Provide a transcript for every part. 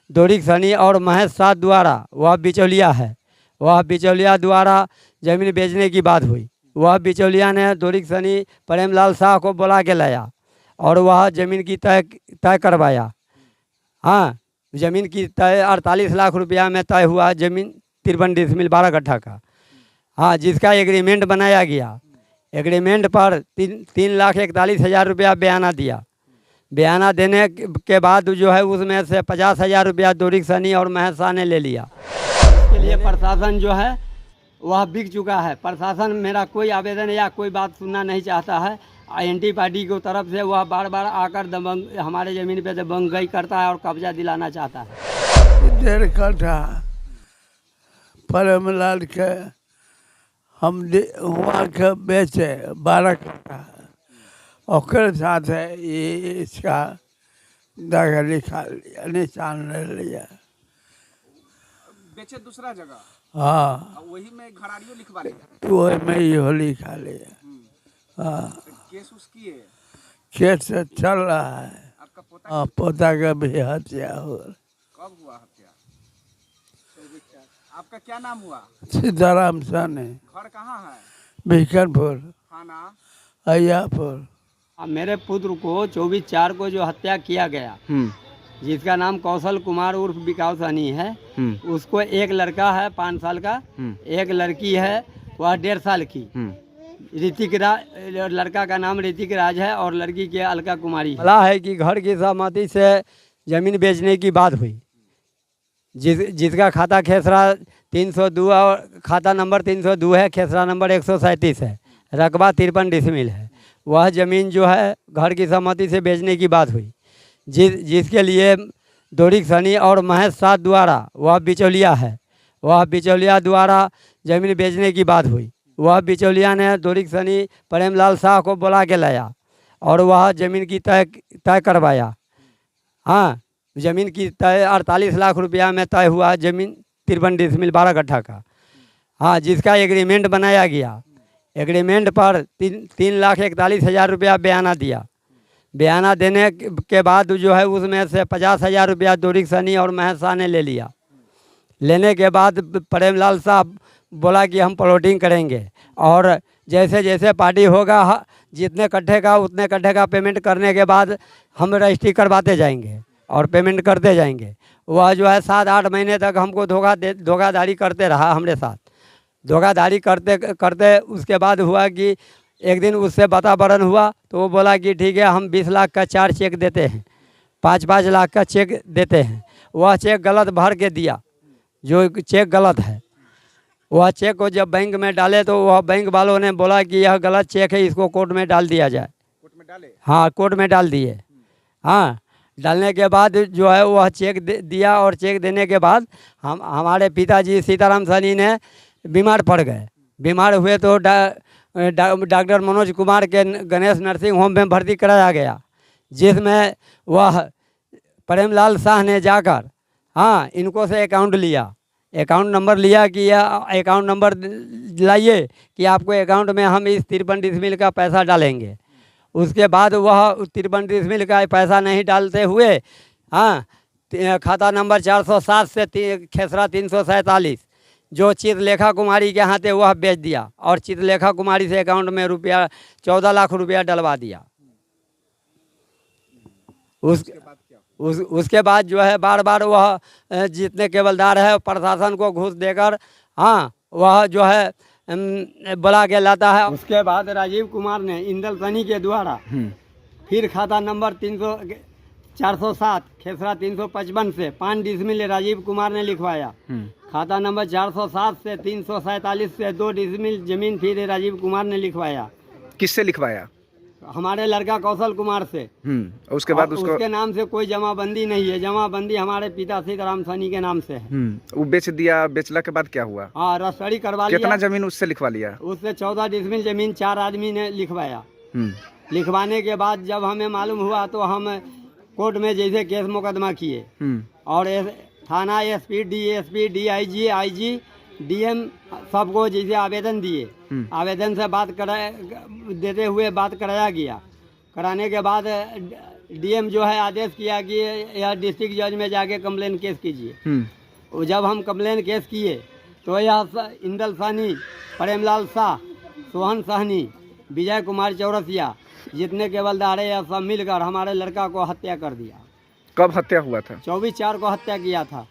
दोरिक सनी और महेश शाह द्वारा, वह बिचौलिया है, वह बिचौलिया द्वारा ज़मीन बेचने की बात हुई। वह बिचौलिया ने दोरिक सनी प्रेमलाल शाह को बुला के लाया और वह ज़मीन की तय तय करवाया। हाँ, ज़मीन की तय 48 लाख रुपया में तय हुआ ज़मीन 53 डिसमिल 12 कट्ठा का। हाँ, जिसका एग्रीमेंट बनाया गया। एग्रीमेंट पर 3,41,000 रुपया बयाना दिया। बयाना देने के बाद जो है उसमें से 50,000 रुपया दोरिक सनी और महेश शाह ने ले लिया। इसके लिए प्रशासन जो है वह बिक चुका है। प्रशासन मेरा कोई आवेदन या कोई बात सुनना नहीं चाहता है। एंटी पार्टी की तरफ से वह बार बार आकर हमारे ज़मीन पे दबंगई करता है और कब्जा दिलाना चाहता है। 1.5 कट्ठा प्रेमलाल के हम वहाँ के बेचे 12 कट्ठा और साथ है ये इसका दागा लिखा लिया, निशान ले लिया। बेचे दूसरा जगह, हाँ, वही में घराड़ियों लिखवा लिया, वही में ये लिखा लिया। हाँ, केस उसकी है, केस चल रहा है। आपका पोता हाँ, पोता का भी हत्या हो। कब हुआ हत्या? आपका क्या नाम हुआ? सीताराम साने, घर कहाँ है? बीकनपुर, थाना अय्यापुर। मेरे पुत्र को 24/4 को जो हत्या किया गया, जिसका नाम कौशल कुमार उर्फ बिकाऊ सनी है, उसको एक लड़का है 5 साल का, एक लड़की है वह 1.5 साल की। ऋतिक राज, लड़का का नाम ऋतिक राज है और लड़की की अलका कुमारी है। भला है कि घर की सहमति से ज़मीन बेचने की बात हुई। जिसका खाता खेसरा 302 और खाता नंबर 302 है, खेसरा नंबर 137 है, रकबा 53 डिसमिल है। वह ज़मीन जो है घर की सहमति से बेचने की बात हुई। जिसके लिए दोरिक सनी और महेश शाह द्वारा, वह बिचौलिया है, वह बिचौलिया द्वारा ज़मीन बेचने की बात हुई। वह बिचौलिया ने दोरिक सनी प्रेमलाल शाह को बुला के लाया और वह ज़मीन की तय करवाया। हाँ, ज़मीन की तय 48 लाख रुपया में तय हुआ ज़मीन 53 डिसमिल 12 कट्ठा का। हाँ, जिसका एग्रीमेंट बनाया गया। एग्रीमेंट पर 3,41,000 रुपया बयाना दिया। बयाना देने के बाद जो है उसमें से 50,000 रुपया दोरिक सनी और महेश शाह ने ले लिया। लेने के बाद प्रेमलाल साहब बोला कि हम प्लॉटिंग करेंगे और जैसे जैसे पार्टी होगा जितने कट्ठे का उतने कट्ठे का पेमेंट करने के बाद हम रजिस्ट्री करवाते जाएंगे और पेमेंट करते जाएंगे। वह जो है 7-8 महीने तक हमको धोखाधड़ी करते रहा हमारे साथ। धोखाधड़ी करते करते उसके बाद हुआ कि एक दिन उससे वातावरण हुआ तो वो बोला कि ठीक है हम 20 लाख का 4 चेक देते हैं, 5-5 लाख का चेक देते हैं। वह चेक गलत भर के दिया, जो चेक गलत है। वह चेक को जब बैंक में डाले तो वह बैंक वालों ने बोला कि यह गलत चेक है, इसको कोर्ट में डाल दिया जाए। कोर्ट में डाले? हाँ, कोर्ट में डाल दिए। हाँ, डालने के बाद जो है वह चेक दिया और चेक देने के बाद हमारे पिताजी सीताराम सनी ने बीमार पड़ गए। बीमार हुए तो डॉक्टर मनोज कुमार के गणेश नर्सिंग होम में भर्ती कराया गया, जिसमें वह प्रेमलाल शाह ने जाकर हाँ इनको से अकाउंट लिया, अकाउंट नंबर लिया कि यह अकाउंट नंबर लाइए कि आपको अकाउंट में हम इस 53 डिसमिल का पैसा डालेंगे। उसके बाद वह 53 डिसमिल का पैसा नहीं डालते हुए हाँ खाता नंबर 407 से खेसरा 347 जो चित्रलेखा कुमारी के हाथे वह बेच दिया और चित्रलेखा कुमारी से अकाउंट में 14 लाख रुपया डलवा दिया। उसके बाद जो है बार बार वह जितने केवलदार है प्रशासन को घूस देकर हाँ वह जो है बुला के लाता है। उसके बाद राजीव कुमार ने इंदल सनी के द्वारा फिर खाता नंबर 407 खेसरा 355 से 5 डिसमिल राजीव कुमार ने लिखवाया। खाता नंबर 407 से 347 से 2 डिसमिल जमीन फिर राजीव कुमार ने लिखवाया। किससे लिखवाया? हमारे लड़का कौशल कुमार से। उसके बाद उसके नाम से कोई जमाबंदी नहीं है, जमाबंदी हमारे पिता सीताराम सनी के नाम से है। वो बेच दिया। बेचला के बाद क्या हुआ? हाँ, रजिस्ट्री करवा लिया। कितना जमीन उससे लिखवा लिया? उससे 14 डिसमिल जमीन 4 आदमी ने लिखवाया। लिखवाने के बाद जब हमें मालूम हुआ तो हम कोर्ट में जैसे केस मुकदमा किए और थाना SP DSP DIG IG DM सबको जैसे आवेदन दिए। आवेदन से बात देते हुए बात कराया गया। कराने के बाद डीएम जो है आदेश किया कि यह डिस्ट्रिक्ट जज में जाके कंप्लेन केस कीजिए। और जब हम कंप्लेन केस किए तो यह इंदल साहनी, प्रेमलाल शाह, सोहन साहनी, विजय कुमार चौरसिया जितने केवलदार है, यह सब मिलकर हमारे लड़का को हत्या कर दिया। कब हत्या हुआ था? 24/4 को हत्या किया था।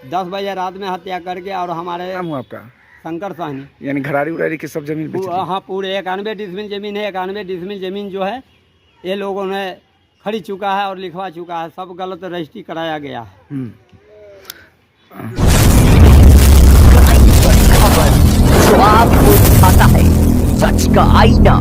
10 बजे रात में हत्या करके। और हमारे नाम हुआ आपका? शंकर साहनी। यानी घरारी उरारी की सब जमीन बेच ली? हाँ, पूरे 91 डिसमिल जमीन है। 91 डिसमिल जमीन जो है ये लोगों ने खरीद चुका है और लिखवा चुका है। सब गलत रजिस्ट्री कराया गया है। तो आपको पता है सच का आईना।